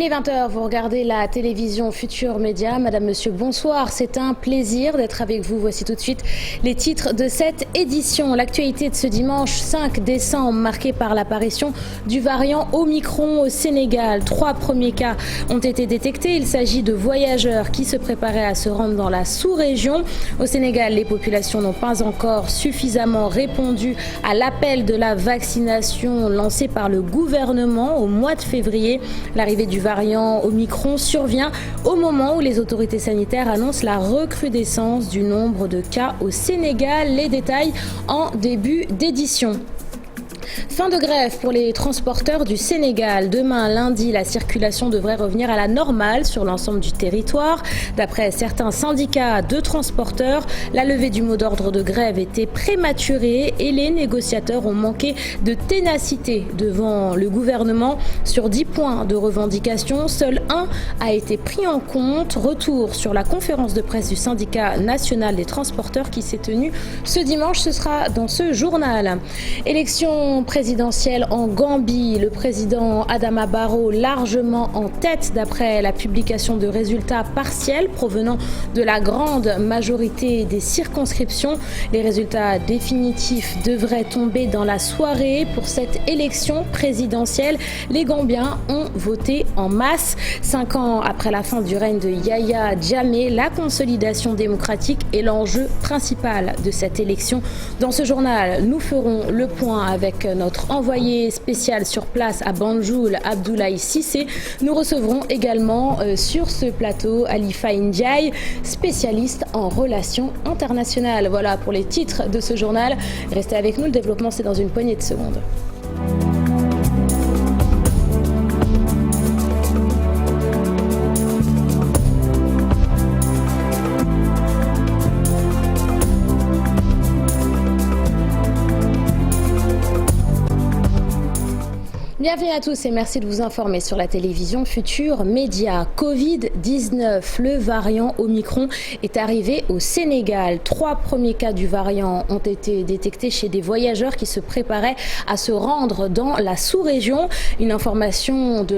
est 20h, vous regardez la télévision Futur Média. Madame, monsieur, bonsoir. C'est un plaisir d'être avec vous. Voici tout de suite les titres de cette édition. L'actualité de ce dimanche 5 décembre, marquée par l'apparition du variant Omicron au Sénégal. 3 premiers cas ont été détectés. Il s'agit de voyageurs qui se préparaient à se rendre dans la sous-région. Au Sénégal, les populations n'ont pas encore suffisamment répondu à l'appel de la vaccination lancé par le gouvernement au mois de février. L'arrivée du variant Omicron survient au moment où les autorités sanitaires annoncent la recrudescence du nombre de cas au Sénégal. Les détails en début d'édition. Fin de grève pour les transporteurs du Sénégal. Demain, lundi, la circulation devrait revenir à la normale sur l'ensemble du territoire. D'après certains syndicats de transporteurs, la levée du mot d'ordre de grève était prématurée et les négociateurs ont manqué de ténacité devant le gouvernement. Sur 10 points de revendication, seul un a été pris en compte. Retour sur la conférence de presse du syndicat national des transporteurs qui s'est tenue ce dimanche. Ce sera dans ce journal. Élection présidentielle en Gambie, le président Adama Barrow largement en tête d'après la publication de résultats partiels provenant de la grande majorité des circonscriptions. Les résultats définitifs devraient tomber dans la soirée. Pour cette élection présidentielle, les Gambiens ont voté en masse. 5 ans après la fin du règne de Yahya Jammeh, la consolidation démocratique est l'enjeu principal de cette élection. Dans ce journal, nous ferons le point avec notre envoyé spécial sur place à Banjul, Abdoulaye Cissé. Nous recevrons également sur ce plateau Alifa Ndiaye, spécialiste en relations internationales. Voilà pour les titres de ce journal. Restez avec nous, le développement c'est dans une poignée de secondes. Bienvenue à tous et merci de vous informer sur la télévision Futur Média. Covid-19, le variant Omicron est arrivé au Sénégal. 3 premiers cas du variant ont été détectés chez des voyageurs qui se préparaient à se rendre dans la sous-région. Une information de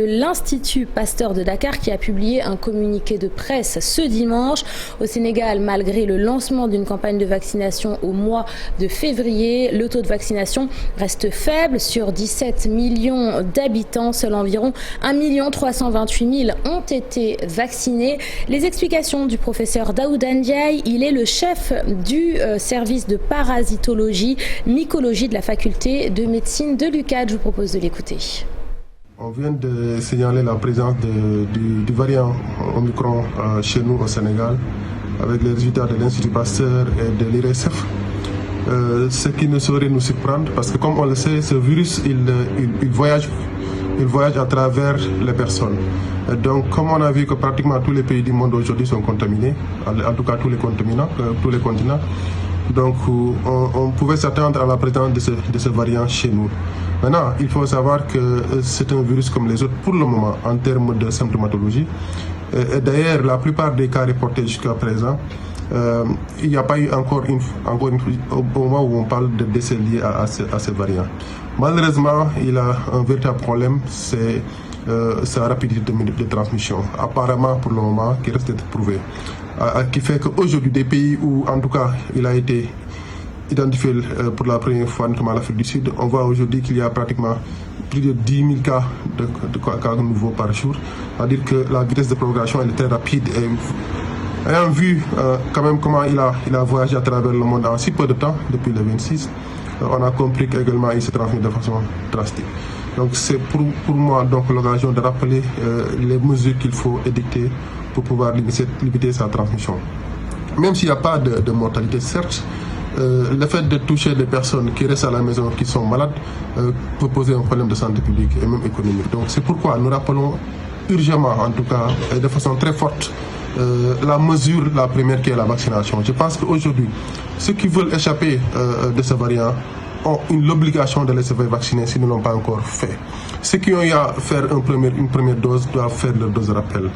l'Institut Pasteur de Dakar qui a publié un communiqué de presse ce dimanche. Au Sénégal, malgré le lancement d'une campagne de vaccination au mois de février, le taux de vaccination reste faible. Sur 17 millions d'habitants, seuls environ 1 328 000 ont été vaccinés. Les explications du professeur Daouda Ndiaye, il est le chef du service de parasitologie, mycologie de la faculté de médecine de l'UCAD. Je vous propose de l'écouter. On vient de signaler la présence du variant Omicron chez nous au Sénégal avec les résultats de l'Institut Pasteur et de l'IRSF. Ce qui ne saurait nous surprendre parce que comme on le sait, ce virus il voyage à travers les personnes. Donc comme on a vu que pratiquement tous les pays du monde aujourd'hui sont contaminés, en tout cas tous les continents, donc on pouvait s'attendre à la présence de ce variant chez nous. Maintenant, il faut savoir que c'est un virus comme les autres pour le moment en termes de symptomatologie. Et d'ailleurs, la plupart des cas reportés jusqu'à présent, il n'y a pas eu encore au moment où on parle de décès liés à ces variants. Malheureusement, il a un véritable problème, c'est sa rapidité de transmission. Apparemment, pour le moment, qui reste d'être prouvé. Qui fait qu'aujourd'hui, des pays où, en tout cas, il a été identifié pour la première fois, notamment l'Afrique du Sud, on voit aujourd'hui qu'il y a pratiquement plus de 10 000 cas de cas nouveaux par jour. C'est-à-dire que la vitesse de propagation est très rapide. Et ayant vu quand même comment il a voyagé à travers le monde en si peu de temps, depuis le 26, on a compris qu'également il se transmet de façon drastique. Donc c'est pour moi donc l'occasion de rappeler les mesures qu'il faut édicter pour pouvoir limiter sa transmission. Même s'il n'y a pas de mortalité, certes, le fait de toucher des personnes qui restent à la maison, qui sont malades, peut poser un problème de santé publique et même économique. Donc c'est pourquoi nous rappelons urgemment, en tout cas, et de façon très forte, la mesure, la première qui est la vaccination. Je pense qu'aujourd'hui, ceux qui veulent échapper de ce variant ont l'obligation de se faire vacciner s'ils ne l'ont pas encore fait. Ceux qui ont eu à faire une première dose doivent faire leur dose de rappel.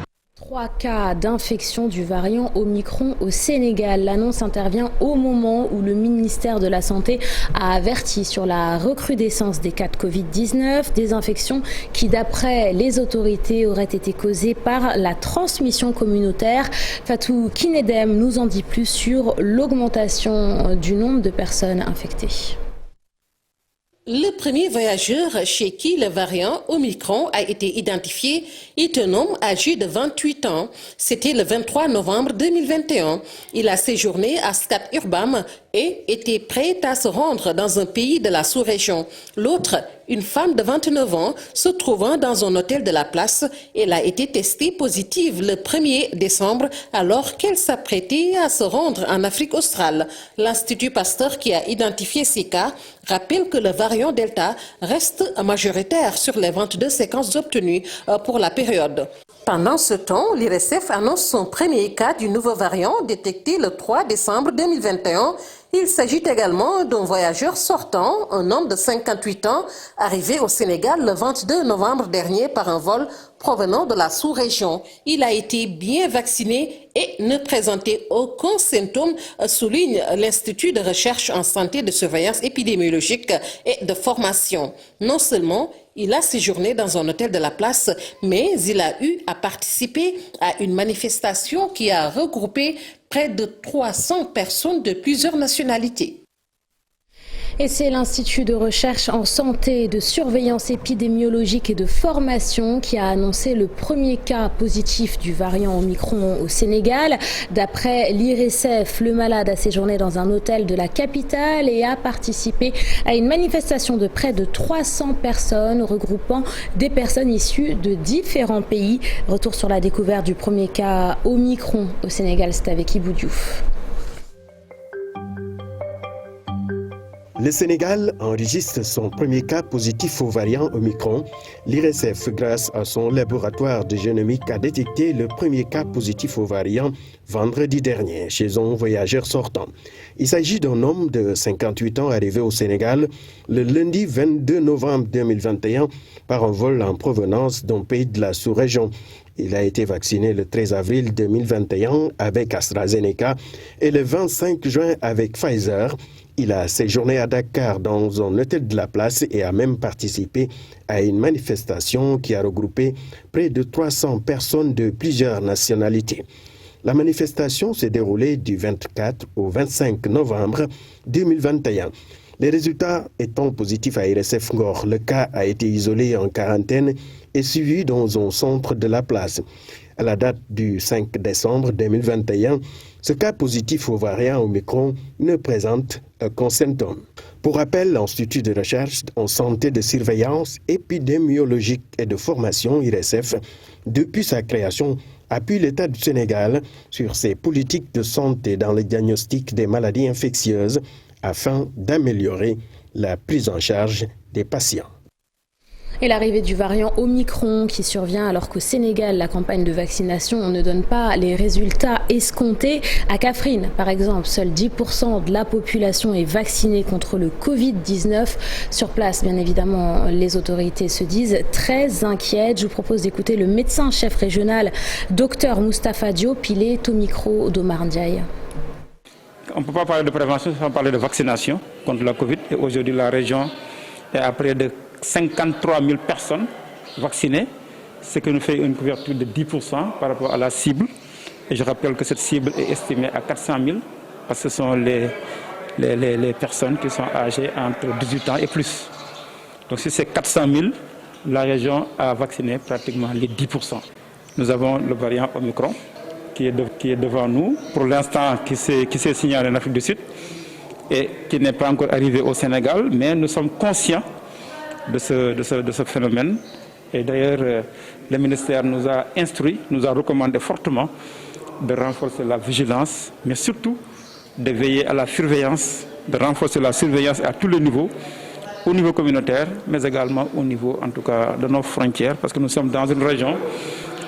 3 cas d'infection du variant Omicron au Sénégal. L'annonce intervient au moment où le ministère de la Santé a averti sur la recrudescence des cas de Covid-19, des infections qui, d'après les autorités, auraient été causées par la transmission communautaire. Fatou Kinedem nous en dit plus sur l'augmentation du nombre de personnes infectées. Le premier voyageur chez qui le variant Omicron a été identifié est un homme âgé de 28 ans. C'était le 23 novembre 2021. Il a séjourné à Scat Urbam et était prêt à se rendre dans un pays de la sous-région. L'autre, une femme de 29 ans, se trouvant dans un hôtel de la place, elle a été testée positive le 1er décembre alors qu'elle s'apprêtait à se rendre en Afrique australe. L'Institut Pasteur qui a identifié ces cas rappelle que le variant Delta reste majoritaire sur les 22 séquences obtenues pour la période. Pendant ce temps, l'IRSF annonce son premier cas du nouveau variant détecté le 3 décembre 2021. Il s'agit également d'un voyageur sortant, un homme de 58 ans, arrivé au Sénégal le 22 novembre dernier par un vol provenant de la sous-région. Il a été bien vacciné et ne présentait aucun symptôme, souligne l'Institut de recherche en santé, de surveillance épidémiologique et de formation. Non seulement il a séjourné dans un hôtel de la place, mais il a eu à participer à une manifestation qui a regroupé près de 300 personnes de plusieurs nationalités. Et c'est l'Institut de recherche en santé, de surveillance épidémiologique et de formation qui a annoncé le premier cas positif du variant Omicron au Sénégal. D'après l'IRSF, le malade a séjourné dans un hôtel de la capitale et a participé à une manifestation de près de 300 personnes regroupant des personnes issues de différents pays. Retour sur la découverte du premier cas Omicron au Sénégal, c'est avec Ibou Diouf. Le Sénégal enregistre son premier cas positif au variant Omicron. L'IRSF, grâce à son laboratoire de génomique, a détecté le premier cas positif au variant vendredi dernier chez un voyageur sortant. Il s'agit d'un homme de 58 ans arrivé au Sénégal le lundi 22 novembre 2021 par un vol en provenance d'un pays de la sous-région. Il a été vacciné le 13 avril 2021 avec AstraZeneca et le 25 juin avec Pfizer. Il a séjourné à Dakar dans un hôtel de la place et a même participé à une manifestation qui a regroupé près de 300 personnes de plusieurs nationalités. La manifestation s'est déroulée du 24 au 25 novembre 2021. Les résultats étant positifs à IRSF Ngor, le cas a été isolé en quarantaine et suivi dans un centre de la place. À la date du 5 décembre 2021, ce cas positif au variant Omicron ne présente aucun symptôme. Pour rappel, l'Institut de recherche en santé de surveillance épidémiologique et de formation, IRSF, depuis sa création, appuie l'État du Sénégal sur ses politiques de santé dans le diagnostic des maladies infectieuses afin d'améliorer la prise en charge des patients. Et l'arrivée du variant Omicron qui survient alors qu'au Sénégal, la campagne de vaccination ne donne pas les résultats escomptés. À Kaffrine, par exemple, seuls 10% de la population est vaccinée contre le Covid-19. Sur place, bien évidemment, les autorités se disent très inquiètes. Je vous propose d'écouter le médecin-chef régional, Dr Moustapha Diop. Il est au micro d'Omar Ndiaye. On ne peut pas parler de prévention sans parler de vaccination contre la Covid. Et aujourd'hui, la région est à près de 53 000 personnes vaccinées, ce qui nous fait une couverture de 10% par rapport à la cible. Et je rappelle que cette cible est estimée à 400 000 parce que ce sont les personnes qui sont âgées entre 18 ans et plus. Donc si c'est 400 000, la région a vacciné pratiquement les 10%. Nous avons le variant Omicron qui est devant nous, pour l'instant qui s'est signalé en Afrique du Sud et qui n'est pas encore arrivé au Sénégal, mais nous sommes conscients de ce phénomène. Et d'ailleurs, le ministère nous a instruit, nous a recommandé fortement de renforcer la vigilance, mais surtout de veiller à la surveillance, de renforcer la surveillance à tous les niveaux, au niveau communautaire, mais également au niveau, en tout cas, de nos frontières, parce que nous sommes dans une région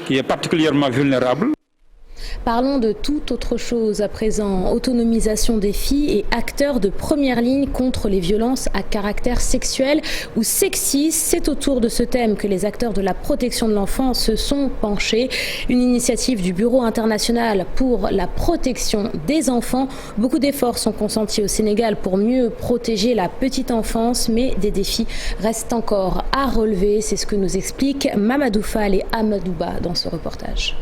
qui est particulièrement vulnérable. Parlons de toute autre chose à présent. Autonomisation des filles et acteurs de première ligne contre les violences à caractère sexuel ou sexiste. C'est autour de ce thème que les acteurs de la protection de l'enfant se sont penchés. Une initiative du Bureau international pour la protection des enfants. Beaucoup d'efforts sont consentis au Sénégal pour mieux protéger la petite enfance, mais des défis restent encore à relever. C'est ce que nous expliquent Mamadou Fall et Amadouba dans ce reportage.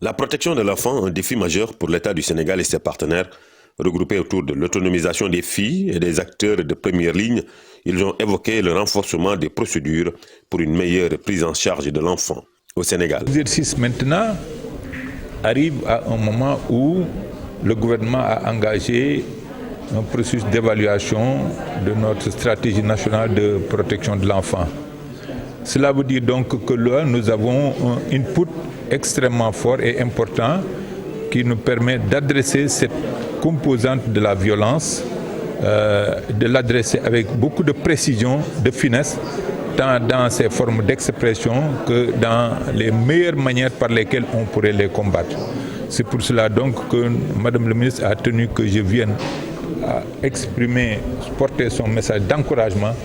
La protection de l'enfant, un défi majeur pour l'État du Sénégal et ses partenaires. Regroupés autour de l'autonomisation des filles et des acteurs de première ligne, ils ont évoqué le renforcement des procédures pour une meilleure prise en charge de l'enfant au Sénégal. L'exercice maintenant arrive à un moment où le gouvernement a engagé un processus d'évaluation de notre stratégie nationale de protection de l'enfant. Cela veut dire donc que là, nous avons un input extrêmement fort et important qui nous permet d'adresser cette composante de la violence, de l'adresser avec beaucoup de précision, de finesse, tant dans ses formes d'expression que dans les meilleures manières par lesquelles on pourrait les combattre. C'est pour cela donc que Madame le ministre a tenu que je vienne à exprimer, porter son message d'encouragement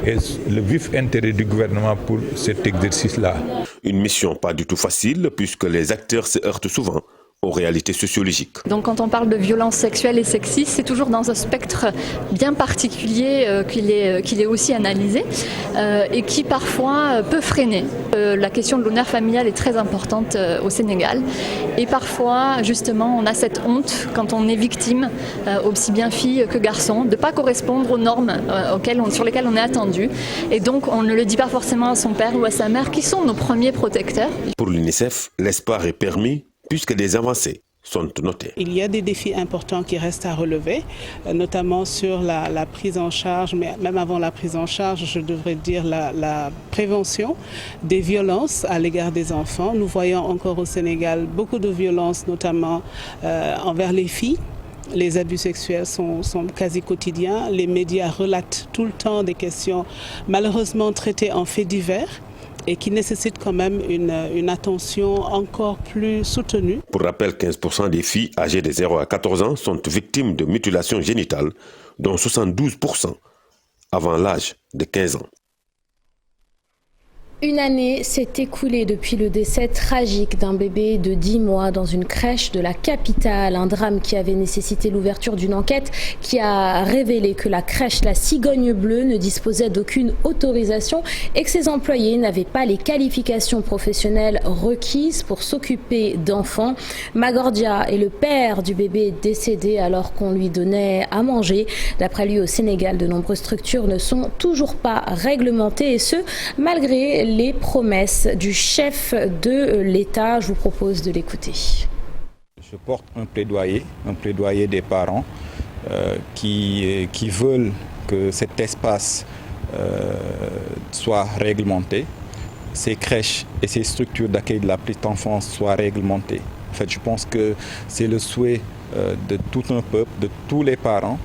et le vif intérêt du gouvernement pour cet exercice-là. Une mission pas du tout facile puisque les acteurs se heurtent souvent aux réalités sociologiques. Donc quand on parle de violence sexuelle et sexiste, c'est toujours dans un spectre bien particulier qu'il est aussi analysé et qui parfois peut freiner. La question de l'honneur familial est très importante au Sénégal et parfois justement on a cette honte quand on est victime, aussi bien fille que garçon, de ne pas correspondre aux normes sur lesquelles on est attendu et donc on ne le dit pas forcément à son père ou à sa mère qui sont nos premiers protecteurs. Pour l'UNICEF, l'espoir est permis puisque des avancées sont notées. Il y a des défis importants qui restent à relever, notamment sur la prise en charge, mais même avant la prise en charge, je devrais dire la prévention des violences à l'égard des enfants. Nous voyons encore au Sénégal beaucoup de violences, notamment envers les filles. Les abus sexuels sont quasi quotidiens. Les médias relatent tout le temps des questions malheureusement traitées en faits divers et qui nécessite quand même une attention encore plus soutenue. Pour rappel, 15% des filles âgées de 0 à 14 ans sont victimes de mutilations génitales, dont 72% avant l'âge de 15 ans. Une année s'est écoulée depuis le décès tragique d'un bébé de 10 mois dans une crèche de la capitale. Un drame qui avait nécessité l'ouverture d'une enquête qui a révélé que la crèche La Cigogne Bleue ne disposait d'aucune autorisation et que ses employés n'avaient pas les qualifications professionnelles requises pour s'occuper d'enfants. Magordia est le père du bébé décédé alors qu'on lui donnait à manger. D'après lui, au Sénégal, de nombreuses structures ne sont toujours pas réglementées et ce, malgré les promesses du chef de l'État. Je vous propose de l'écouter. Je porte un plaidoyer des parents qui veulent que cet espace soit réglementé, ces crèches et ces structures d'accueil de la petite enfance soient réglementées. En fait, je pense que c'est le souhait de tout un peuple, de tous les parents,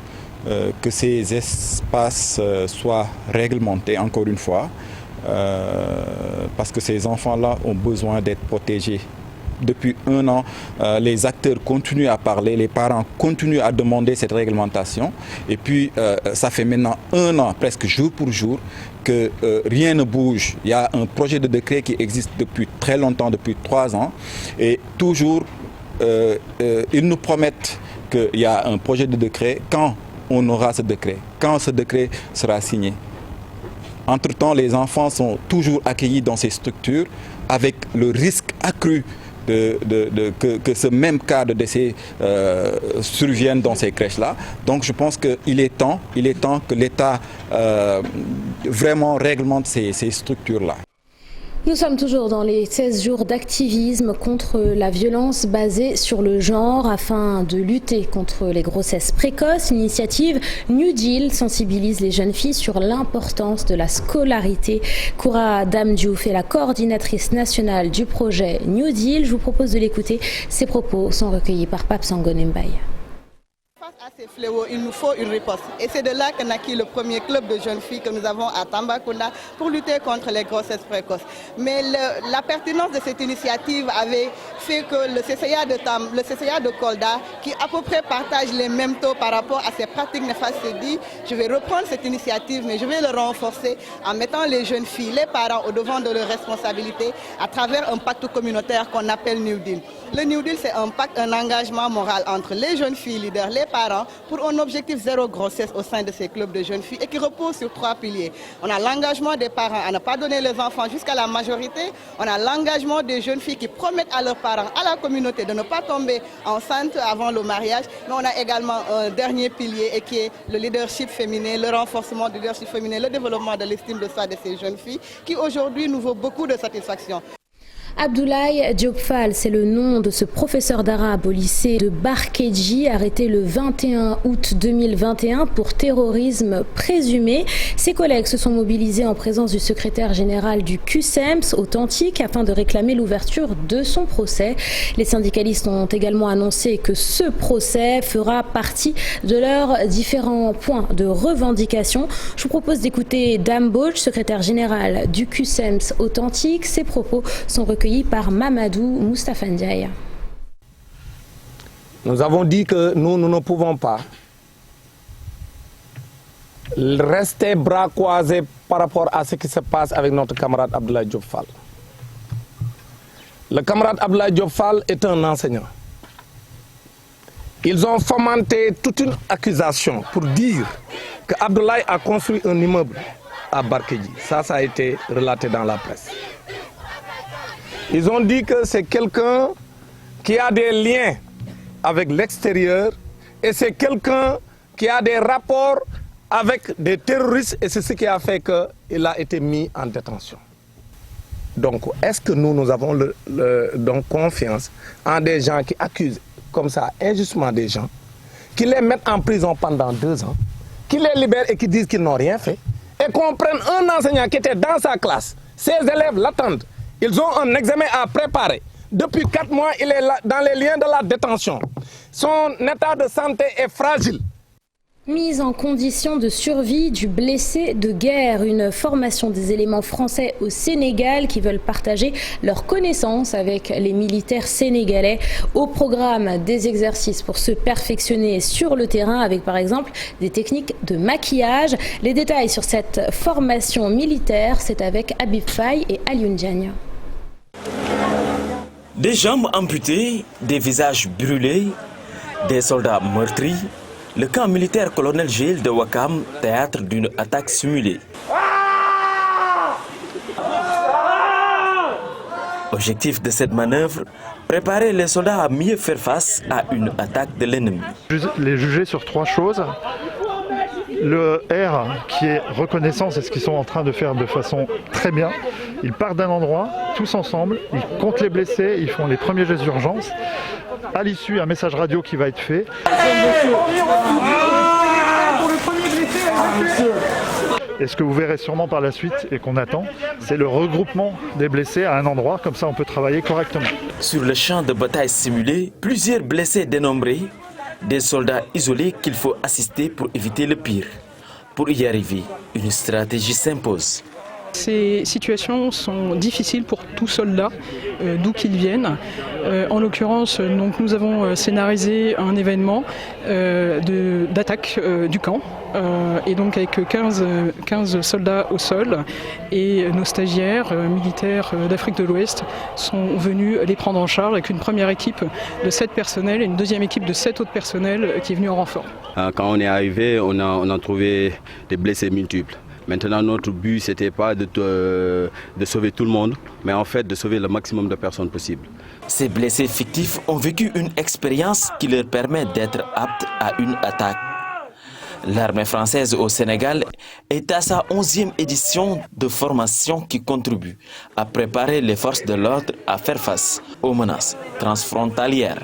que ces espaces soient réglementés, encore une fois, parce que ces enfants-là ont besoin d'être protégés. Depuis 1 an, les acteurs continuent à parler, les parents continuent à demander cette réglementation. Et puis, ça fait maintenant 1 an, presque jour pour jour, que rien ne bouge. Il y a un projet de décret qui existe depuis très longtemps, depuis 3 ans. Et toujours, ils nous promettent qu'il y a un projet de décret. Quand on aura ce décret? Quand ce décret sera signé? Entre-temps, les enfants sont toujours accueillis dans ces structures avec le risque accru que ce même cas de décès survienne dans ces crèches-là. Donc je pense qu'il est temps que l'État vraiment réglemente ces structures-là. Nous sommes toujours dans les 16 jours d'activisme contre la violence basée sur le genre afin de lutter contre les grossesses précoces. L'initiative New Deal sensibilise les jeunes filles sur l'importance de la scolarité. Koura Dame Diouf est la coordinatrice nationale du projet New Deal. Je vous propose de l'écouter. Ses propos sont recueillis par Pape Sangoné Mbaye. Face à ces fléaux, il nous faut une riposte. Et c'est de là que naquit le premier club de jeunes filles que nous avons à Tambacounda pour lutter contre les grossesses précoces. Mais la pertinence de cette initiative avait fait que le CCA de Kolda, qui à peu près partage les mêmes taux par rapport à ces pratiques néfastes, s'est dit, je vais reprendre cette initiative, mais je vais le renforcer en mettant les jeunes filles, les parents au devant de leurs responsabilités à travers un pacte communautaire qu'on appelle New Deal. Le New Deal, c'est un pacte, un engagement moral entre les jeunes filles leaders, les parents, pour un objectif zéro grossesse au sein de ces clubs de jeunes filles et qui repose sur 3 piliers. On a l'engagement des parents à ne pas donner les enfants jusqu'à la majorité. On a l'engagement des jeunes filles qui promettent à leurs parents, à la communauté, de ne pas tomber enceinte avant le mariage. Mais on a également un dernier pilier et qui est le leadership féminin, le renforcement du leadership féminin, le développement de l'estime de soi de ces jeunes filles qui aujourd'hui nous vaut beaucoup de satisfaction. Abdoulaye Diop Fall, c'est le nom de ce professeur d'arabe au lycée de Barkedji, arrêté le 21 août 2021 pour terrorisme présumé. Ses collègues se sont mobilisés en présence du secrétaire général du QCEMS authentique afin de réclamer l'ouverture de son procès. Les syndicalistes ont également annoncé que ce procès fera partie de leurs différents points de revendication. Je vous propose d'écouter Dame Bauch, secrétaire général du QCEMS authentique. Ses propos sont recueillis par Mamadou Moustapha Ndiaye. Nous avons dit que nous ne pouvons pas rester bras croisés par rapport à ce qui se passe avec notre camarade Abdoulaye Diop Fall. Le camarade Abdoulaye Diop Fall est un enseignant. Ils ont fomenté toute une accusation pour dire que Abdoulaye a construit un immeuble à Barkedji. Ça a été relaté dans la presse. Ils ont dit que c'est quelqu'un qui a des liens avec l'extérieur et c'est quelqu'un qui a des rapports avec des terroristes et c'est ce qui a fait qu'il a été mis en détention. Donc, est-ce que nous avons donc confiance en des gens qui accusent comme ça injustement des gens, qui les mettent en prison pendant 2 ans, qui les libèrent et qui disent qu'ils n'ont rien fait, et qu'on prenne un enseignant qui était dans sa classe, ses élèves l'attendent, ils ont un examen à préparer. Depuis 4 mois, il est là, dans les liens de la détention. Son état de santé est fragile. Mise en condition de survie du blessé de guerre, une formation des éléments français au Sénégal qui veulent partager leurs connaissances avec les militaires sénégalais. Au programme des exercices pour se perfectionner sur le terrain avec par exemple des techniques de maquillage. Les détails sur cette formation militaire, c'est avec Habib Faye et Alioune Diagne. Des jambes amputées, des visages brûlés, des soldats meurtris. Le camp militaire colonel Gilles de Ouakam, théâtre d'une attaque simulée. Objectif de cette manœuvre, préparer les soldats à mieux faire face à une attaque de l'ennemi. Les juger sur 3 choses. Le R qui est reconnaissance, c'est ce qu'ils sont en train de faire de façon très bien. Ils partent d'un endroit, tous ensemble, ils comptent les blessés, ils font les premiers gestes d'urgence. À l'issue, un message radio qui va être fait. Et ce que vous verrez sûrement par la suite et qu'on attend, c'est le regroupement des blessés à un endroit, comme ça on peut travailler correctement. Sur le champ de bataille simulé, plusieurs blessés dénombrés, des soldats isolés qu'il faut assister pour éviter le pire. Pour y arriver, une stratégie s'impose. Ces situations sont difficiles pour tout soldat, d'où qu'ils viennent. En l'occurrence, nous avons scénarisé un événement d'attaque du camp, et donc avec 15 soldats au sol, et nos stagiaires militaires d'Afrique de l'Ouest sont venus les prendre en charge avec une première équipe de 7 personnels et une deuxième équipe de 7 autres personnels qui est venue en renfort. Quand on est arrivé, on a trouvé des blessés multiples. Maintenant, notre but, ce n'était pas de sauver tout le monde, mais en fait de sauver le maximum de personnes possibles. Ces blessés fictifs ont vécu une expérience qui leur permet d'être aptes à une attaque. L'armée française au Sénégal est à sa 11e édition de formation qui contribue à préparer les forces de l'ordre à faire face aux menaces transfrontalières.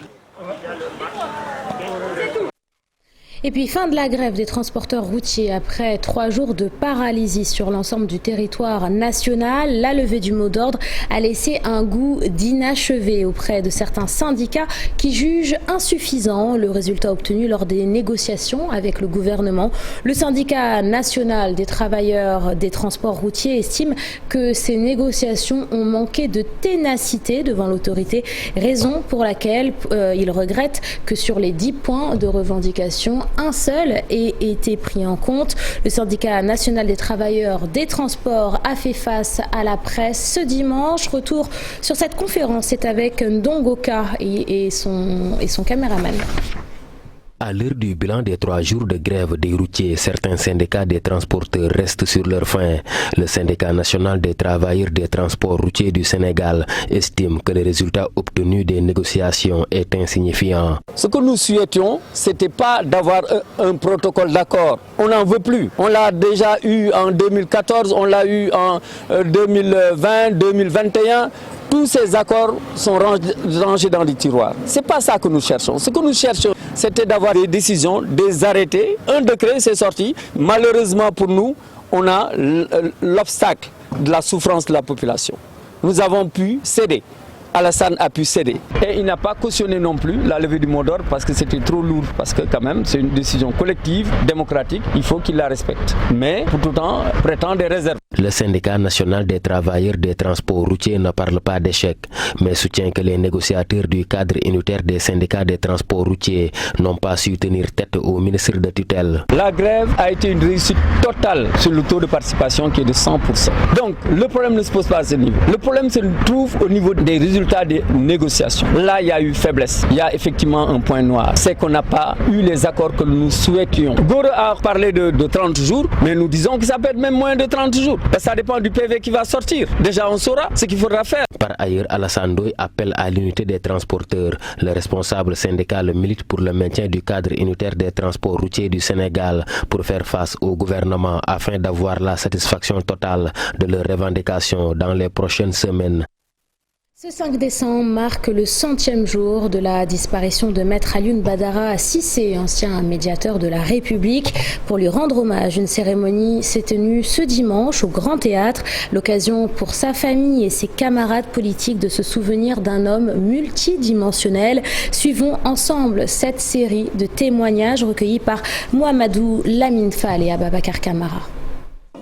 Et puis fin de la grève des transporteurs routiers après 3 jours de paralysie sur l'ensemble du territoire national. La levée du mot d'ordre a laissé un goût d'inachevé auprès de certains syndicats qui jugent insuffisant le résultat obtenu lors des négociations avec le gouvernement. Le syndicat national des travailleurs des transports routiers estime que ces négociations ont manqué de ténacité devant l'autorité, raison pour laquelle il regrette que sur les 10 points de revendication, un seul ait été pris en compte. Le syndicat national des travailleurs des transports a fait face à la presse ce dimanche. Retour sur cette conférence, c'est avec Ndongoka et son caméraman. À l'heure du bilan des 3 jours de grève des routiers, certains syndicats des transporteurs restent sur leur faim. Le syndicat national des travailleurs des transports routiers du Sénégal estime que le résultat obtenu des négociations est insignifiant. Ce que nous souhaitions, ce n'était pas d'avoir un protocole d'accord. On n'en veut plus. On l'a déjà eu en 2014, on l'a eu en 2020, 2021. Tous ces accords sont rangés dans les tiroirs. Ce n'est pas ça que nous cherchons. Ce que nous cherchons, c'était d'avoir des décisions, des arrêtés. Un décret s'est sorti. Malheureusement pour nous, on a l'obstacle de la souffrance de la population. Nous avons pu céder. Alassane a pu céder. Et il n'a pas cautionné non plus la levée du mot d'ordre parce que c'était trop lourd. Parce que quand même, c'est une décision collective, démocratique. Il faut qu'il la respecte. Mais pour tout temps, prétend des réserves. Le syndicat national des travailleurs des transports routiers ne parle pas d'échec, mais soutient que les négociateurs du cadre unitaire des syndicats des transports routiers n'ont pas su tenir tête au ministre de tutelle. La grève a été une réussite totale sur le taux de participation qui est de 100%. Donc le problème ne se pose pas à ce niveau. Le problème se trouve au niveau des résultats des négociations. Là, il y a eu faiblesse. Il y a effectivement un point noir. C'est qu'on n'a pas eu les accords que nous souhaitions. Gore a parlé de 30 jours, mais nous disons que ça peut être même moins de 30 jours. Ça dépend du PV qui va sortir. Déjà, on saura ce qu'il faudra faire. Par ailleurs, Alassane Ndoye appelle à l'unité des transporteurs. Le responsable syndical milite pour le maintien du cadre unitaire des transports routiers du Sénégal pour faire face au gouvernement afin d'avoir la satisfaction totale de leurs revendications dans les prochaines semaines. Ce 5 décembre marque le 100e jour de la disparition de Maître Alioune Badara Cissé, ancien médiateur de la République. Pour lui rendre hommage, une cérémonie s'est tenue ce dimanche au Grand Théâtre. L'occasion pour sa famille et ses camarades politiques de se souvenir d'un homme multidimensionnel. Suivons ensemble cette série de témoignages recueillis par Mohamedou Lamine Fall et Ababakar Kamara.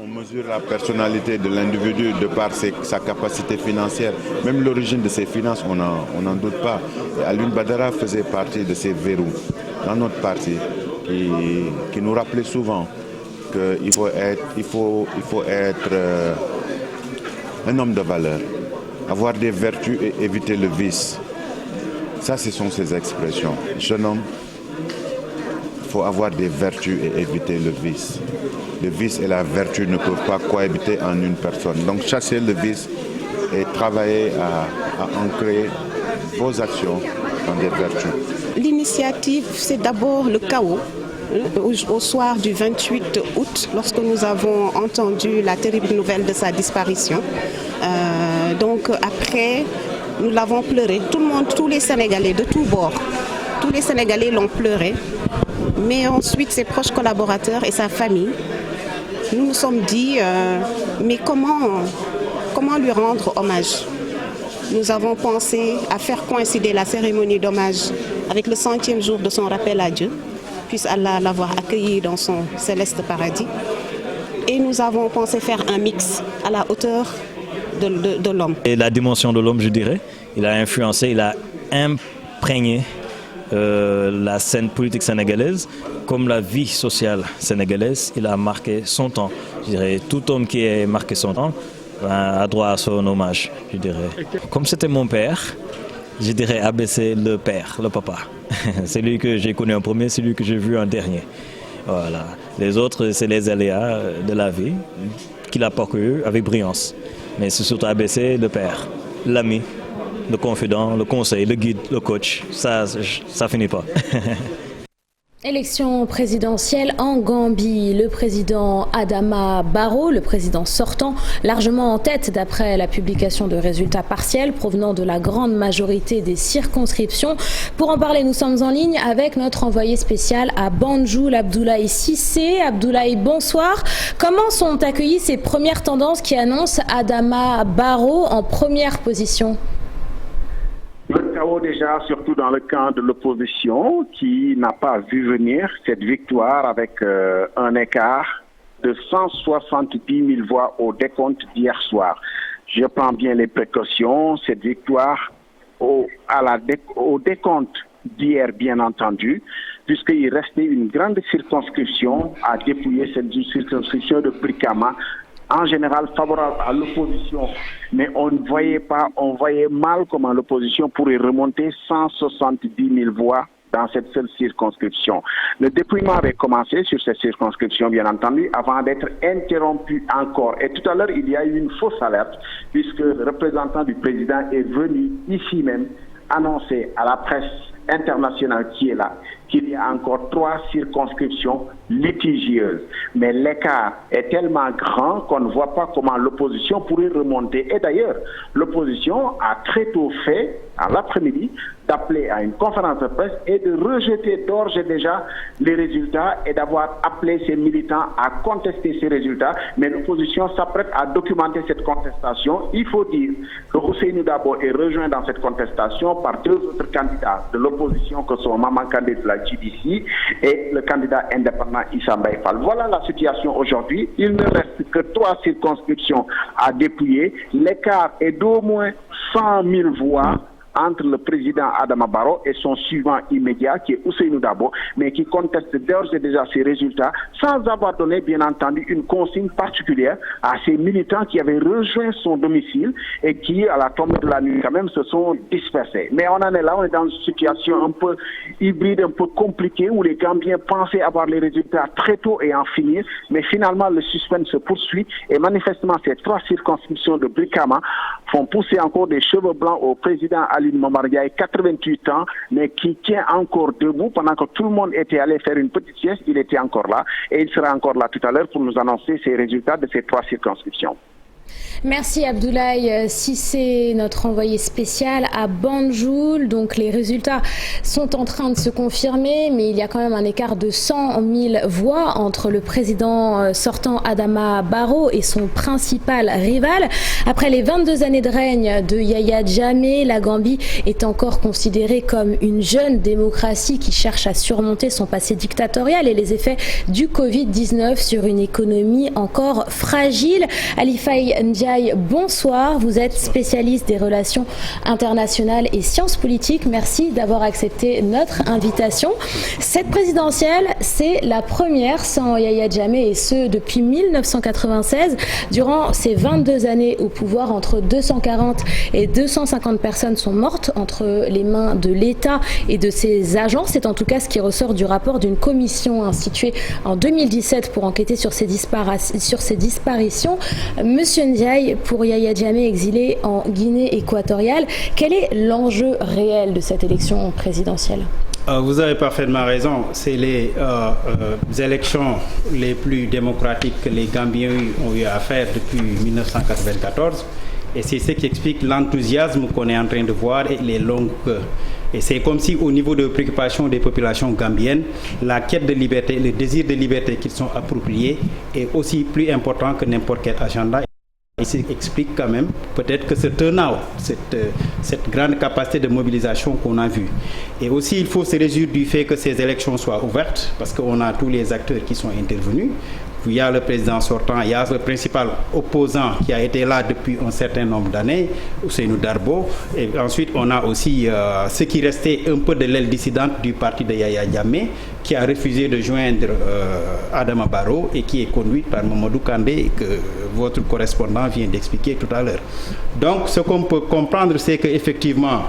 On mesure la personnalité de l'individu de par sa capacité financière. Même l'origine de ses finances, on n'en doute pas. Et Alioune Badara faisait partie de ces verrous dans notre parti qui nous rappelait souvent qu'il faut être un homme de valeur, avoir des vertus et éviter le vice. Ça, ce sont ses expressions. Jeune homme, il faut avoir des vertus et éviter le vice. Le vice et la vertu ne peuvent pas cohabiter en une personne. Donc chasser le vice et travailler à ancrer vos actions dans des vertus. L'initiative, c'est d'abord le chaos. Au soir du 28 août, lorsque nous avons entendu la terrible nouvelle de sa disparition. Donc après, nous l'avons pleuré. Tout le monde, tous les Sénégalais de tous bords, tous les Sénégalais l'ont pleuré. Mais ensuite, ses proches collaborateurs et sa famille, nous nous sommes dit, mais comment lui rendre hommage? Nous avons pensé à faire coïncider la cérémonie d'hommage avec le 100e jour de son rappel à Dieu, puisse Allah l'avoir accueilli dans son céleste paradis. Et nous avons pensé faire un mix à la hauteur de l'homme. Et la dimension de l'homme, je dirais, il a influencé, il a imprégné la scène politique sénégalaise, comme la vie sociale sénégalaise, il a marqué son temps. Je dirais, tout homme qui a marqué son temps a droit à son hommage, je dirais. Comme c'était mon père, je dirais ABC le père, le papa. C'est lui que j'ai connu en premier, c'est lui que j'ai vu en dernier. Voilà. Les autres, c'est les aléas de la vie qu'il a parcouru avec brillance. Mais c'est surtout ABC le père, l'ami, le confident, le conseil, le guide, le coach. Ça finit pas. Élection présidentielle en Gambie. Le président Adama Barrow, le président sortant, largement en tête d'après la publication de résultats partiels provenant de la grande majorité des circonscriptions. Pour en parler, nous sommes en ligne avec notre envoyé spécial à Banjul, Abdoulaye Cissé. Abdoulaye, bonsoir. Comment sont accueillies ces premières tendances qui annoncent Adama Barrow en première position ? Le chaos déjà, surtout dans le camp de l'opposition, qui n'a pas vu venir cette victoire avec un écart de 170 000 voix au décompte d'hier soir. Je prends bien les précautions, cette victoire au décompte d'hier, bien entendu, puisqu'il restait une grande circonscription à dépouiller, cette circonscription de Brikama, en général favorable à l'opposition, mais on voyait mal comment l'opposition pourrait remonter 170 000 voix dans cette seule circonscription. Le dépouillement avait commencé sur cette circonscription, bien entendu, avant d'être interrompu encore. Et tout à l'heure, il y a eu une fausse alerte, puisque le représentant du président est venu ici même annoncer à la presse internationale qui est là qu'il y a encore 3 circonscriptions litigieuses. Mais l'écart est tellement grand qu'on ne voit pas comment l'opposition pourrait remonter. Et d'ailleurs, l'opposition a très tôt fait, à l'après-midi, d'appeler à une conférence de presse et de rejeter d'ores et déjà les résultats et d'avoir appelé ses militants à contester ces résultats. Mais l'opposition s'apprête à documenter cette contestation. Il faut dire que Ousseynou Dabo est rejoint dans cette contestation par 2 autres candidats de l'opposition que sont Maman Kandé de la GDC et le candidat indépendant Issa Mbaye Fall. Voilà la situation aujourd'hui. Il ne reste que 3 circonscriptions à dépouiller. L'écart est d'au moins 100 000 voix entre le président Adama Barrow et son suivant immédiat, qui est Ousseynou Dabo, mais qui conteste d'ores et déjà ces résultats, sans avoir donné, bien entendu, une consigne particulière à ces militants qui avaient rejoint son domicile et qui, à la tombée de la nuit, quand même, se sont dispersés. Mais on en est là, on est dans une situation un peu hybride, un peu compliquée, où les Gambiens pensaient avoir les résultats très tôt et en finir, mais finalement, le suspense se poursuit, et manifestement, ces 3 circonscriptions de Brikama font pousser encore des cheveux blancs au président Ali Momar Ndiaye, 88 ans, mais qui tient encore debout pendant que tout le monde était allé faire une petite sieste. Il était encore là et il sera encore là tout à l'heure pour nous annoncer ces résultats de ces 3 circonscriptions. Merci Abdoulaye Cissé, notre envoyé spécial à Banjul. Donc les résultats sont en train de se confirmer, mais il y a quand même un écart de 100 000 voix entre le président sortant Adama Barrow et son principal rival. Après les 22 années de règne de Yahya Jammeh, la Gambie est encore considérée comme une jeune démocratie qui cherche à surmonter son passé dictatorial et les effets du Covid-19 sur une économie encore fragile. Ali Faye Ndiaye, bonsoir. Vous êtes spécialiste des relations internationales et sciences politiques. Merci d'avoir accepté notre invitation. Cette présidentielle, c'est la première sans Yahya Jammeh et ce depuis 1996. Durant ces 22 années au pouvoir, entre 240 et 250 personnes sont mortes entre les mains de l'État et de ses agents. C'est en tout cas ce qui ressort du rapport d'une commission instituée en 2017 pour enquêter sur ces disparitions. Monsieur Ndiaye, pour Yahya Jammeh exilé en Guinée équatoriale, quel est l'enjeu réel de cette élection présidentielle ? Vous avez parfaitement raison. C'est les élections les plus démocratiques que les Gambiens ont eu à faire depuis 1994. Et c'est ce qui explique l'enthousiasme qu'on est en train de voir et les longues queues. Et c'est comme si au niveau de préoccupation des populations gambiennes, la quête de liberté, le désir de liberté qu'ils sont appropriés est aussi plus important que n'importe quel agenda. Et ça explique quand même peut-être que ce turn-out, cette grande capacité de mobilisation qu'on a vue. Et aussi, il faut se réjouir du fait que ces élections soient ouvertes, parce qu'on a tous les acteurs qui sont intervenus. Il y a le président sortant, il y a le principal opposant qui a été là depuis un certain nombre d'années, Ousseynou Dabo. Et ensuite, on a aussi ce qui restait un peu de l'aile dissidente du parti de Yahya Jammeh, qui a refusé de joindre Adama Barrow et qui est conduite par Mamadou Kandé, que votre correspondant vient d'expliquer tout à l'heure. Donc, ce qu'on peut comprendre, c'est qu'effectivement,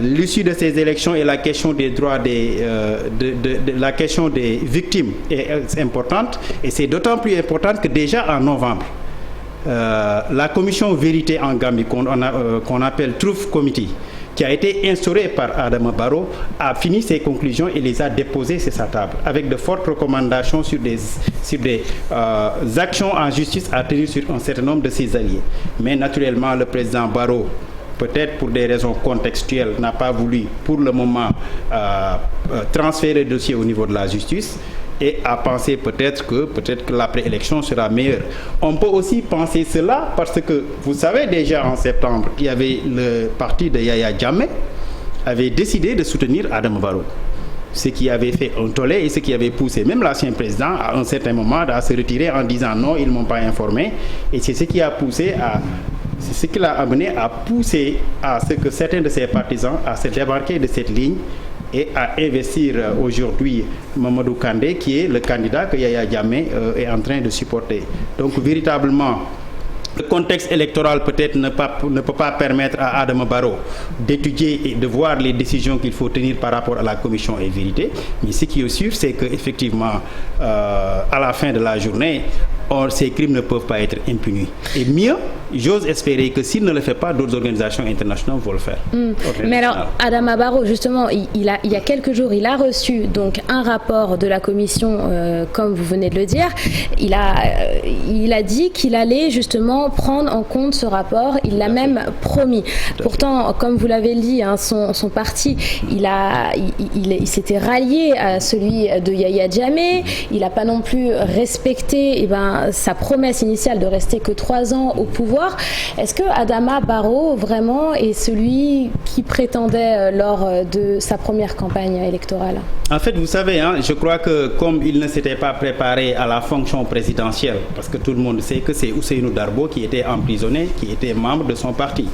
l'issue de ces élections et la question des droits la question des victimes est importante, et c'est d'autant plus importante que déjà en novembre, la commission vérité en Gambie qu'on appelle Truth Committee, qui a été instauré par Adama Barrow, a fini ses conclusions et les a déposées sur sa table, avec de fortes recommandations sur des actions en justice à tenir sur un certain nombre de ses alliés. Mais naturellement, le président Barrow, peut-être pour des raisons contextuelles, n'a pas voulu pour le moment transférer le dossier au niveau de la justice et a pensé peut-être que l'après-élection sera meilleure. On peut aussi penser cela parce que, vous savez, déjà en septembre, il y avait le parti de Yaya Jammeh avait décidé de soutenir Adama Barrow. Ce qui avait fait un tollé et ce qui avait poussé même l'ancien président à un certain moment à se retirer en disant non, ils ne m'ont pas informé. Et c'est ce qui a poussé c'est ce qui l'a amené à pousser à ce que certains de ses partisans à se débarquer de cette ligne et à investir aujourd'hui Mamadou Kandé, qui est le candidat que Yaya Jammeh est en train de supporter. Donc véritablement, le contexte électoral peut-être ne peut pas permettre à Adama Barrow d'étudier et de voir les décisions qu'il faut tenir par rapport à la commission et vérité. Mais ce qui est sûr, c'est qu'effectivement, à la fin de la journée, ces crimes ne peuvent pas être impunis. Et mieux, j'ose espérer que s'il ne le fait pas, d'autres organisations internationales vont le faire. Mais alors, Adama Barrow, justement, il y a quelques jours, il a reçu donc un rapport de la commission, comme vous venez de le dire. Il a dit qu'il allait justement prendre en compte ce rapport. Il l'a même promis. Pourtant, comme vous l'avez dit, hein, son parti, il s'était rallié à celui de Yaya Jammeh. Il n'a pas non plus respecté sa promesse initiale de rester que 3 ans au pouvoir. Est-ce que Adama Barrow vraiment est celui qui prétendait lors de sa première campagne électorale? En fait, vous savez, hein, je crois que comme il ne s'était pas préparé à la fonction présidentielle, parce que tout le monde sait que c'est Ousseynou Darbo qui était emprisonné, qui était membre de son parti.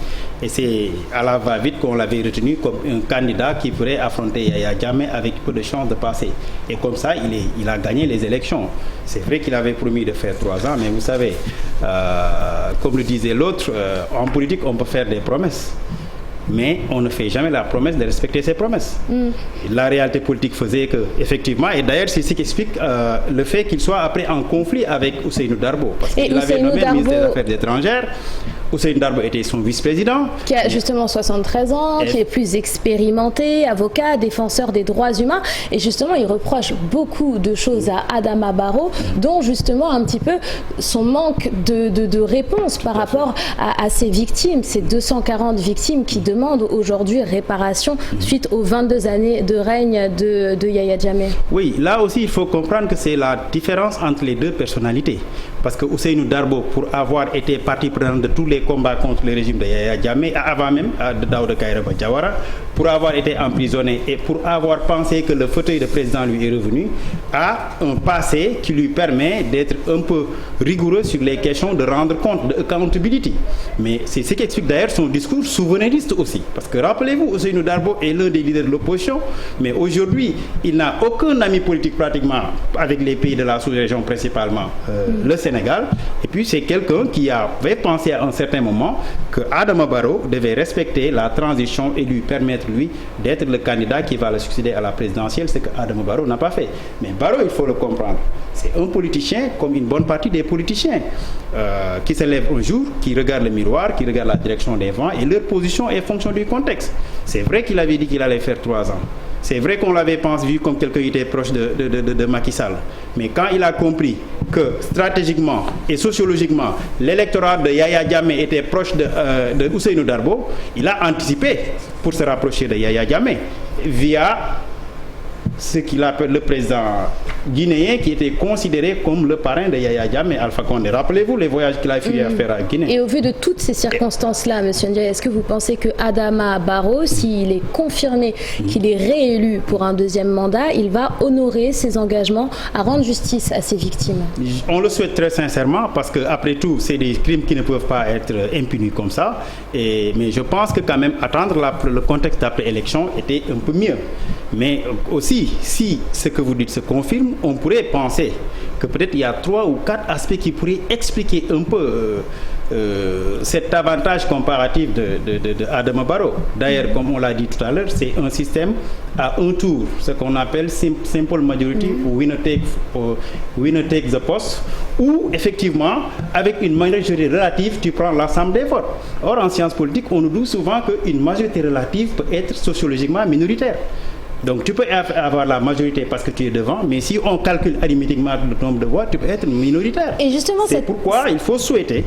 Et c'est à la va-vite qu'on l'avait retenu comme un candidat qui pourrait affronter Yaya Jammeh avec peu de chances de passer. Et comme ça, il a gagné les élections. C'est vrai qu'il avait promis de faire 3 ans, mais vous savez, comme le disait l'autre, en politique, on peut faire des promesses. Mais on ne fait jamais la promesse de respecter ses promesses. La réalité politique faisait que, effectivement, et d'ailleurs c'est ce qui explique le fait qu'il soit après en conflit avec Ousseynou Darbo. Parce qu'il avait nommé ministre des Affaires étrangères. Ousseynou Darbo était son vice-président. Qui a justement 73 ans, qui est plus expérimenté, avocat, défenseur des droits humains. Et justement, il reproche beaucoup de choses à Adama Barrow, dont justement un petit peu son manque de réponse par rapport à ces victimes, ces 240 victimes qui demandent aujourd'hui réparation suite aux 22 années de règne de Yaya Jammeh. Oui, là aussi, il faut comprendre que c'est la différence entre les deux personnalités. Parce que Ousseynou Darbo, pour avoir été partie prenante de tous les combats contre le régime de Yaya Jammeh, avant même de Daouda Kairaba Jawara, pour avoir été emprisonné et pour avoir pensé que le fauteuil de président lui est revenu, a un passé qui lui permet d'être un peu rigoureux sur les questions de rendre compte, de accountability. Mais c'est ce qui explique d'ailleurs son discours souverainiste aussi. Parce que rappelez-vous, Ousseynou Darbo est l'un des leaders de l'opposition, mais aujourd'hui, il n'a aucun ami politique pratiquement avec les pays de la sous-région, principalement le Sénégal. Et puis c'est quelqu'un qui avait pensé à un certain moment que Adama Barrow devait respecter la transition et lui permettre, lui, d'être le candidat qui va le succéder à la présidentielle, ce que Adama Barrow n'a pas fait. Mais Barrow, il faut le comprendre, c'est un politicien comme une bonne partie des politiciens qui se lèvent un jour, qui regardent le miroir, qui regardent la direction des vents et leur position est fonction du contexte. C'est vrai qu'il avait dit qu'il allait faire 3 ans. C'est vrai qu'on l'avait vu comme quelqu'un qui était proche de Macky Sall. Mais quand il a compris que stratégiquement et sociologiquement, l'électorat de Yaya Jammeh était proche de Ousseynou Darbo, il a anticipé pour se rapprocher de Yaya Jammeh via ce qu'il appelle le président guinéen qui était considéré comme le parrain de Yaya Jammeh, Alpha Condé. Rappelez-vous les voyages qu'il a fait à faire à Guinée. Et au vu de toutes ces circonstances-là, M. Ndiaye, est-ce que vous pensez que Adama Barrow, s'il est confirmé qu'il est réélu pour un 2e mandat, il va honorer ses engagements à rendre justice à ses victimes? On le souhaite très sincèrement parce qu'après tout, c'est des crimes qui ne peuvent pas être impunis comme ça. Mais je pense que quand même attendre le contexte d'après-élection était un peu mieux. Mais aussi, si ce que vous dites se confirme, on pourrait penser que peut-être il y a 3 ou 4 aspects qui pourraient expliquer un peu cet avantage comparatif de Adama Barrow. D'ailleurs, comme on l'a dit tout à l'heure, c'est un système à un tour, ce qu'on appelle simple majority ou winner takes the post, où effectivement, avec une majorité relative, tu prends l'ensemble des votes. Or, en sciences politiques, on nous dit souvent qu'une majorité relative peut être sociologiquement minoritaire. Donc tu peux avoir la majorité parce que tu es devant, mais si on calcule arithmétiquement le nombre de voix, tu peux être minoritaire. Et justement, c'est pourquoi il faut souhaiter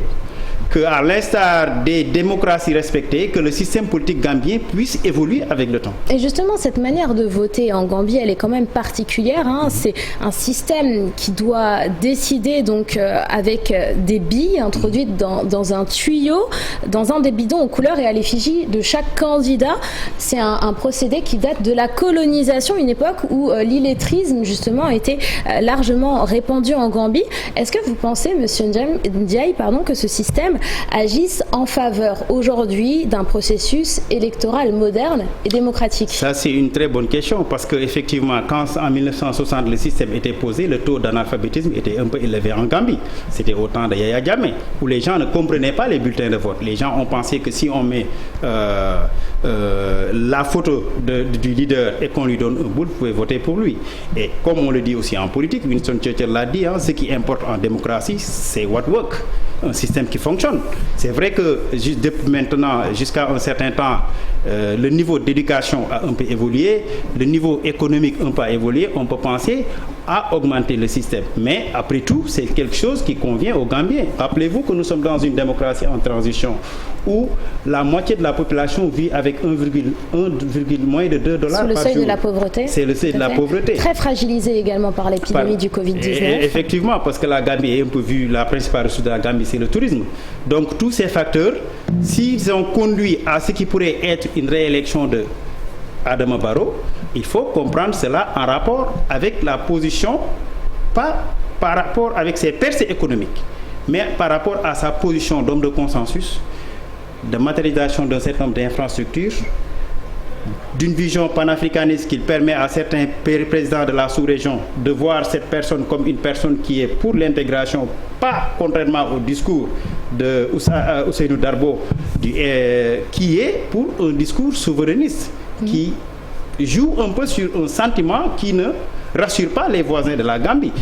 qu'à l'instar des démocraties respectées, que le système politique gambien puisse évoluer avec le temps. Et justement, cette manière de voter en Gambie, elle est quand même particulière. C'est un système qui doit décider donc avec des billes introduites dans un tuyau, dans un des bidons aux couleurs et à l'effigie de chaque candidat. C'est un procédé qui date de la colonisation, une époque où l'illettrisme justement était largement répandu en Gambie. Est-ce que vous pensez, Monsieur Ndiaye, que ce système agissent en faveur aujourd'hui d'un processus électoral moderne et démocratique? Ça, c'est une très bonne question parce qu'effectivement, quand en 1960 le système était posé, le taux d'analphabétisme était un peu élevé en Gambie. C'était au temps de Yaya Jammeh, où les gens ne comprenaient pas les bulletins de vote. Les gens ont pensé que si on met la photo du leader et qu'on lui donne un bout, vous pouvez voter pour lui. Et comme on le dit aussi en politique, Winston Churchill l'a dit, ce qui importe en démocratie, c'est what work. Un système qui fonctionne. C'est vrai que depuis maintenant, jusqu'à un certain temps, le niveau d'éducation a un peu évolué, le niveau économique un peu a évolué, on peut penser à augmenter le système. Mais après tout, c'est quelque chose qui convient aux Gambiens. Rappelez-vous que nous sommes dans une démocratie en transition où la moitié de la population vit avec moins de $2 par jour. Sous le seuil de la pauvreté. C'est le seuil de la pauvreté. Très fragilisé également par l'épidémie du Covid-19. Effectivement, parce que la Gambie est un peu vue, la principale ressource de la Gambie, c'est le tourisme. Donc tous ces facteurs, s'ils ont conduit à ce qui pourrait être une réélection de Adama Barrow, il faut comprendre cela en rapport avec la position, pas par rapport avec ses percées économiques, mais par rapport à sa position d'homme de consensus, de matérialisation d'un certain nombre d'infrastructures, d'une vision panafricaniste qui permet à certains présidents de la sous-région de voir cette personne comme une personne qui est pour l'intégration, pas contrairement au discours de Ousseynou Darbo, qui est pour un discours souverainiste, qui joue un peu sur un sentiment qui ne rassure pas les voisins de la Gambie.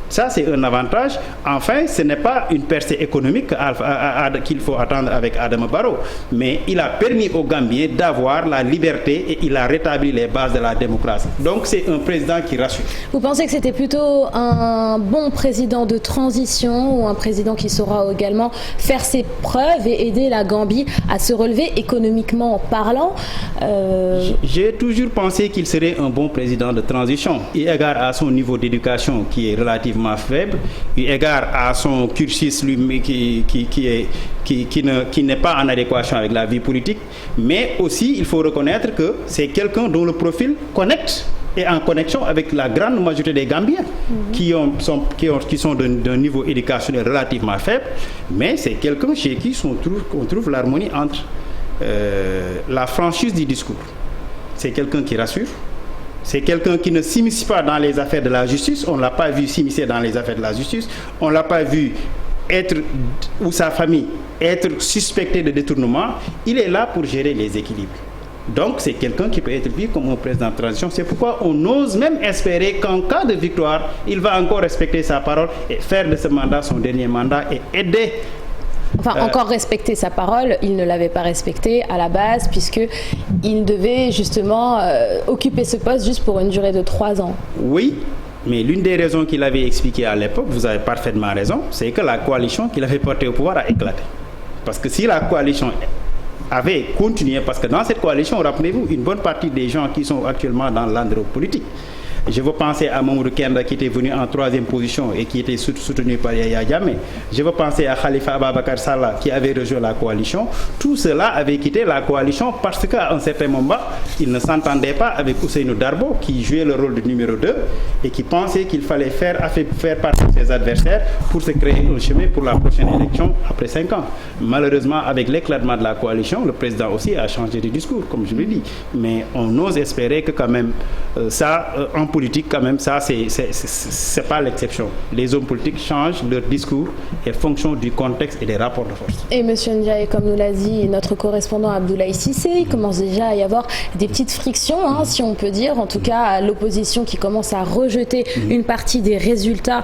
Ça, c'est un avantage. Enfin, ce n'est pas une percée économique qu'il faut attendre avec Adama Barrow, mais il a permis aux Gambiens d'avoir la liberté et il a rétabli les bases de la démocratie. Donc, c'est un président qui rassure. Vous pensez que c'était plutôt un bon président de transition ou un président qui saura également faire ses preuves et aider la Gambie à se relever économiquement parlant? J'ai toujours pensé qu'il serait un bon président de transition, eu égard à son niveau d'éducation qui est relativement faible, eu égard à son cursus qui n'est pas en adéquation avec la vie politique, mais aussi il faut reconnaître que c'est quelqu'un dont le profil connecte et en connexion avec la grande majorité des Gambiens qui sont d'un niveau éducationnel relativement faible, mais c'est quelqu'un chez qui on trouve l'harmonie entre la franchise du discours. C'est quelqu'un qui rassure. C'est quelqu'un qui ne s'immisce pas dans les affaires de la justice. On ne l'a pas vu s'immiscer dans les affaires de la justice. On ne l'a pas vu ou sa famille être suspecté de détournement. Il est là pour gérer les équilibres. Donc c'est quelqu'un qui peut être vu comme un président de transition. C'est pourquoi on ose même espérer qu'en cas de victoire, il va encore respecter sa parole et faire de ce mandat son dernier mandat et aider. Enfin, encore respecter sa parole, il ne l'avait pas respecté à la base puisqu'il devait justement occuper ce poste juste pour une durée de 3 ans. Oui, mais l'une des raisons qu'il avait expliquées à l'époque, vous avez parfaitement raison, c'est que la coalition qu'il avait portée au pouvoir a éclaté. Parce que si la coalition avait continué, parce que dans cette coalition, rappelez-vous, une bonne partie des gens qui sont actuellement dans l'andro politique, Je veux penser à Mamoudou Kenda qui était venu en 3e position et qui était soutenu par Yaya Jammeh. Je veux penser à Khalifa Ababakar Sallah qui avait rejoint la coalition. Tout cela avait quitté la coalition parce qu'à un certain moment, ils ne s'entendaient pas avec Ousseynou Darbo qui jouait le rôle de numéro 2 et qui pensait qu'il fallait faire partie de ses adversaires pour se créer un chemin pour la prochaine élection après 5 ans. Malheureusement, avec l'éclatement de la coalition, le président aussi a changé de discours, comme je l'ai dit. Mais on ose espérer que quand même, en politique, quand même, ça, c'est pas l'exception. Les hommes politiques changent leur discours en fonction du contexte et des rapports de force. Et M. Ndiaye, comme nous l'a dit notre correspondant Abdoulaye Cissé, il commence déjà à y avoir des petites frictions, si on peut dire. En tout cas, l'opposition qui commence à rejeter une partie des résultats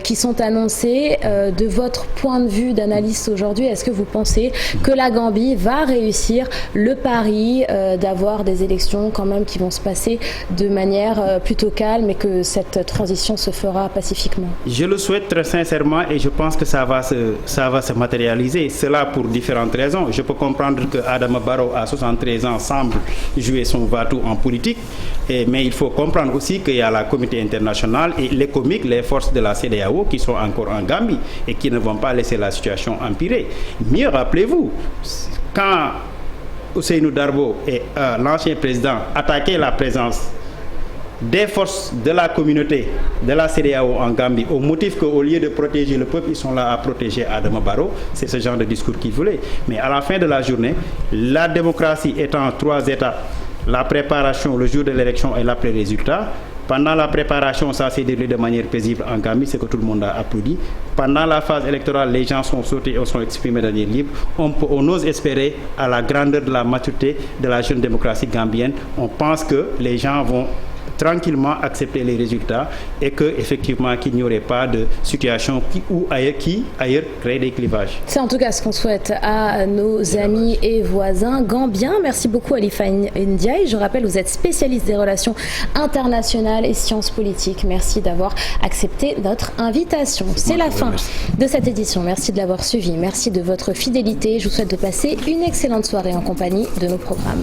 qui sont annoncés. De votre point de vue d'analyste aujourd'hui, est-ce que vous pensez que la Gambie va réussir le pari d'avoir des élections quand même qui vont se passer de manière plutôt calme et que cette transition se fera pacifiquement? Je le souhaite très sincèrement et je pense que ça va se matérialiser. Cela pour différentes raisons. Je peux comprendre que Adama Barrow à 73 ans semble jouer son va-tout en politique, mais il faut comprendre aussi qu'il y a la communauté internationale et les comiques, les forces de la CEDEAO qui sont encore en Gambie et qui ne vont pas laisser la situation empirer. Mieux, rappelez-vous, quand Ousseynou Darbo et l'ancien président attaquaient la présence des forces de la communauté de la CEDEAO en Gambie au motif qu'au lieu de protéger le peuple, ils sont là à protéger Adama Barrow. C'est ce genre de discours qu'ils voulaient. Mais à la fin de la journée, la démocratie étant 3 étapes, la préparation, le jour de l'élection et l'après-résultat. Pendant la préparation, ça s'est déroulé de manière paisible en Gambie, c'est que tout le monde a applaudi. Pendant la phase électorale, les gens sont sautés et sont exprimés de manière libre. On ose espérer, à la grandeur de la maturité de la jeune démocratie gambienne, on pense que les gens vont tranquillement accepter les résultats et qu'effectivement qu'il n'y aurait pas de situation qui ailleurs crée des clivages. C'est en tout cas ce qu'on souhaite à nos amis et voisins gambiens. Merci beaucoup Halifa Ndiaye. Je rappelle, vous êtes spécialiste des relations internationales et sciences politiques. Merci d'avoir accepté notre invitation. C'est la fin de cette édition. Merci de l'avoir suivi. Merci de votre fidélité. Je vous souhaite de passer une excellente soirée en compagnie de nos programmes.